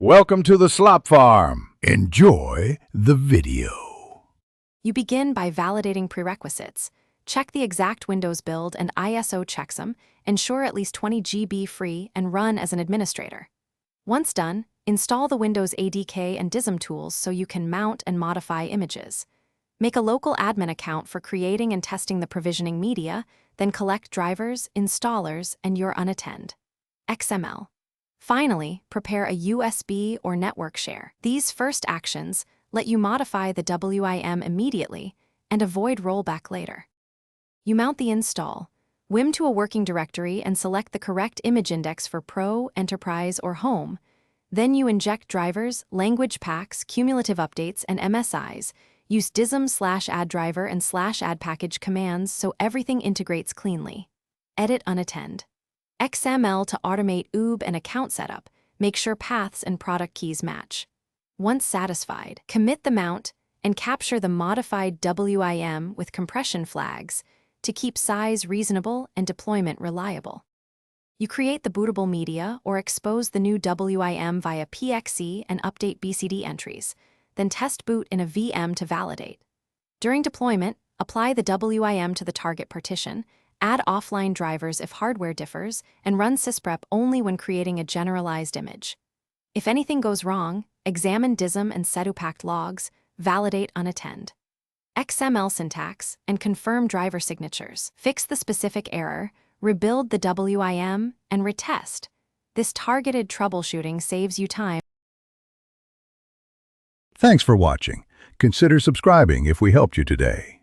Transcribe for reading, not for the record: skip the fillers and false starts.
Welcome to the slop farm. Enjoy the video. You begin by validating prerequisites. Check the exact Windows build and ISO checksum, ensure at least 20 GB free, and run as an administrator. Once done, install the Windows ADK and DISM tools so you can mount and modify images. Make a local admin account for creating and testing the provisioning media, then collect drivers, installers, and your unattend. XML. Finally, prepare a USB or network share. These first actions let you modify the WIM immediately and avoid rollback later. You mount the install, WIM to a working directory and select the correct image index for Pro, Enterprise, or Home. Then you inject drivers, language packs, cumulative updates, and MSIs. Use dism/add_driver and /add_package commands so everything integrates cleanly. Edit unattend. XML to automate OOB and account setup. Make sure paths and product keys match. Once satisfied, commit the mount and capture the modified WIM with compression flags to keep size reasonable and deployment reliable. You create the bootable media or expose the new WIM via PXE and update BCD entries, then test boot in a VM to validate. During deployment, apply the WIM to the target partition, add offline drivers if hardware differs, and run sysprep only when creating a generalized image. If anything goes wrong, examine DISM and setupact logs, validate unattend. XML syntax, and confirm driver signatures. Fix the specific error, rebuild the WIM, and retest. This targeted troubleshooting saves you time. Thanks for watching. Consider subscribing if we helped you today.